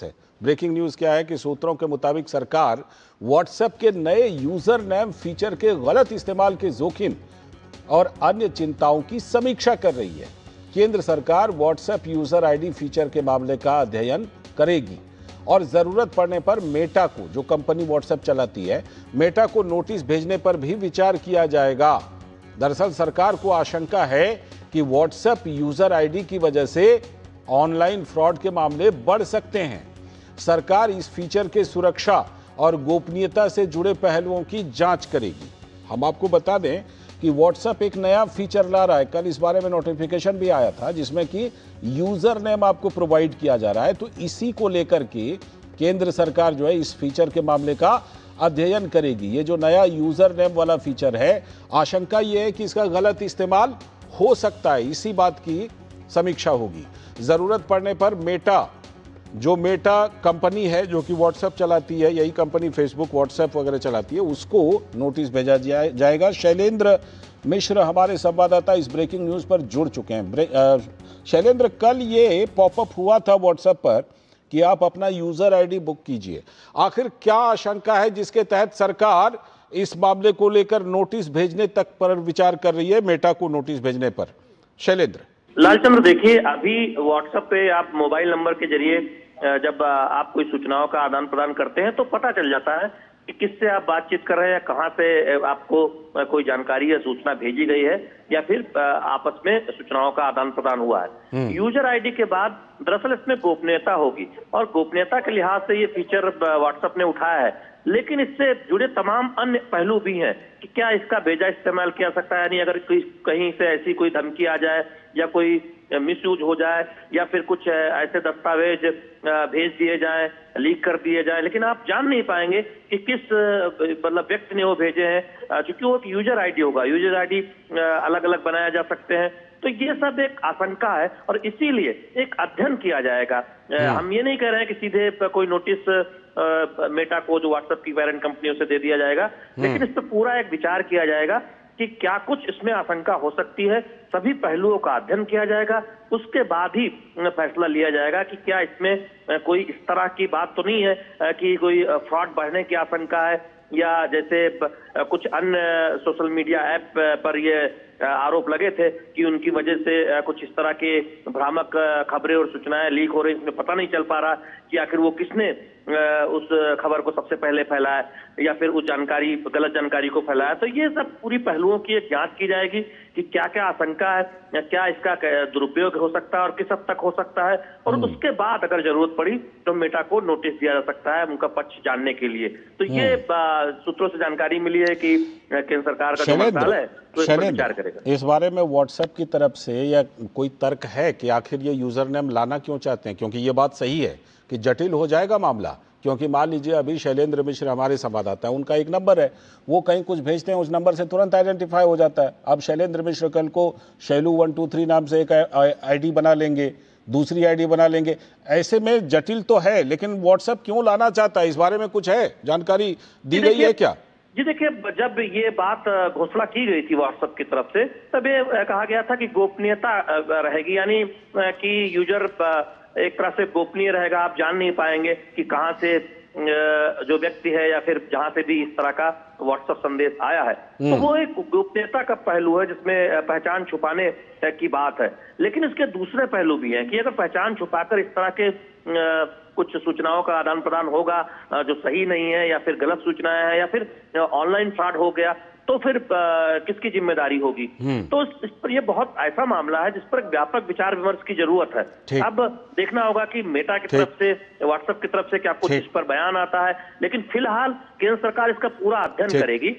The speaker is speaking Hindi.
है। ब्रेकिंग न्यूज क्या है कि सूत्रों के मुताबिक सरकार व्हाट्सएप के नए यूजर नेम फीचर के गलत इस्तेमाल के जोखिम और अन्य चिंताओं की समीक्षा कर रही है। केंद्र सरकार व्हाट्सएप यूजर आईडी फीचर के मामले का अध्ययन करेगी और जरूरत पड़ने पर मेटा को, जो कंपनी व्हाट्सएप चलाती है, मेटा को नोटिस भेजने पर भी विचार किया जाएगा। दरअसल सरकार को आशंका है कि व्हाट्सएप यूजर आईडी की वजह से ऑनलाइन फ्रॉड के मामले बढ़ सकते हैं। सरकार इस फीचर के सुरक्षा और गोपनीयता से जुड़े पहलुओं की जांच करेगी। हम आपको बता दें कि व्हाट्सएप एक नया फीचर ला रहा है। कल इस बारे में नोटिफिकेशन भी आया था जिसमें कि यूजर नेम आपको प्रोवाइड किया जा रहा है। तो इसी को लेकर के केंद्र सरकार जो है इस फीचर के मामले का अध्ययन करेगी। ये जो नया यूजर नेम वाला फीचर है, आशंका ये है कि इसका गलत इस्तेमाल हो सकता है। इसी बात की समीक्षा होगी। जरूरत पड़ने पर मेटा, जो मेटा कंपनी है जो कि व्हाट्सएप चलाती है, यही कंपनी फेसबुक, व्हाट्सएप वगैरह चलाती है, उसको नोटिस भेजा जाएगा। शैलेंद्र मिश्र हमारे संवाददाता इस ब्रेकिंग न्यूज पर जुड़ चुके हैं। शैलेंद्र, कल ये पॉपअप हुआ था व्हाट्सएप पर कि आप अपना यूजर आईडी बुक कीजिए। आखिर क्या आशंका है जिसके तहत सरकार इस मामले को लेकर नोटिस भेजने तक पर विचार कर रही है, मेटा को नोटिस भेजने पर? शैलेंद्र। लालचंद्र, देखिए, अभी व्हाट्सएप पे आप मोबाइल नंबर के जरिए जब आप कोई सूचनाओं का आदान प्रदान करते हैं तो पता चल जाता है कि किससे आप बातचीत कर रहे हैं, कहां से आपको कोई जानकारी या सूचना भेजी गई है या फिर आपस में सूचनाओं का आदान प्रदान हुआ है। यूजर आईडी के बाद दरअसल इसमें गोपनीयता होगी और गोपनीयता के लिहाज से ये फीचर व्हाट्सएप ने उठाया है, लेकिन इससे जुड़े तमाम अन्य पहलू भी हैं कि क्या इसका बेजा इस्तेमाल किया सकता है, यानी अगर कहीं से ऐसी कोई धमकी आ जाए या कोई मिसयूज हो जाए या फिर कुछ ऐसे दस्तावेज भेज दिए जाएं, लीक कर दिए जाएं, लेकिन आप जान नहीं पाएंगे कि किस मतलब व्यक्ति ने वो भेजे हैं, क्योंकि वो एक यूजर आईडी होगा। यूजर आईडी अलग अलग बनाया जा सकते हैं। तो ये सब एक आशंका है और इसीलिए एक अध्ययन किया जाएगा। हम ये नहीं कह रहे हैं कि सीधे कोई नोटिस मेटा को, जो व्हाट्सएप की पेरेंट कंपनियों से दे दिया जाएगा, लेकिन इस पर पूरा एक विचार किया जाएगा कि क्या कुछ इसमें आशंका हो सकती है। सभी पहलुओं का अध्ययन किया जाएगा, उसके बाद ही फैसला लिया जाएगा कि क्या इसमें कोई इस तरह की बात तो नहीं है कि कोई फ्रॉड बढ़ने की आशंका है, या जैसे कुछ अन्य सोशल मीडिया ऐप पर ये आरोप लगे थे कि उनकी वजह से कुछ इस तरह के भ्रामक खबरें और सूचनाएं लीक हो रही, इसमें पता नहीं चल पा रहा कि आखिर वो किसने उस खबर को सबसे पहले फैलाया या फिर उस जानकारी, गलत जानकारी को फैलाया। तो ये सब पूरी पहलुओं की एक जांच की जाएगी कि क्या क्या आशंका है, क्या इसका दुरुपयोग हो सकता है और किस हद तक हो सकता है, और उसके बाद अगर जरूरत पड़ी तो मेटा को नोटिस दिया जा सकता है उनका पक्ष जानने के लिए। तो ये सूत्रों से जानकारी मिली है कि केंद्र सरकार का जो मंत्रालय है तो इस पर विचार करेगा। इस बारे में व्हाट्सएप की तरफ से या कोई तर्क है कि आखिर ये यूजर नेम लाना क्यों चाहते हैं? क्योंकि ये बात सही है कि जटिल हो जाएगा मामला। क्योंकि मान लीजिए अभी शैलेंद्र मिश्र हमारे संवाददाता है, उनका एक नंबर है, वो कहीं कुछ भेजते हैं, उस नंबर से तुरंत आइडेंटिफाई हो जाता है। अब शैलेंद्र मिश्र कल को शैलू 123 नाम से एक आईडी बना लेंगे, दूसरी आईडी बना लेंगे। ऐसे में जटिल तो है, लेकिन व्हाट्सएप क्यों लाना चाहता है, इस बारे में कुछ है, जानकारी दी गई है क्या? जी देखिए, जब ये बात घोषणा की गई थी व्हाट्सएप की तरफ से, तब ये कहा गया था कि गोपनीयता रहेगी, यानी कि यूजर एक तरह से गोपनीय रहेगा। आप जान नहीं पाएंगे कि कहां से जो व्यक्ति है या फिर जहां से भी इस तरह का व्हाट्सएप संदेश आया है। तो वो एक गोपनीयता का पहलू है जिसमें पहचान छुपाने की बात है। लेकिन इसके दूसरे पहलू भी हैं कि अगर पहचान छुपाकर इस तरह के कुछ सूचनाओं का आदान प्रदान होगा जो सही नहीं है या फिर गलत सूचनाएं हैं या फिर ऑनलाइन फ्रॉड हो गया, तो फिर किसकी जिम्मेदारी होगी? तो इस पर यह बहुत ऐसा मामला है जिस पर व्यापक विचार विमर्श की जरूरत है। अब देखना होगा कि मेटा की तरफ से, व्हाट्सएप की तरफ से क्या कुछ इस पर बयान आता है, लेकिन फिलहाल केंद्र सरकार इसका पूरा अध्ययन करेगी।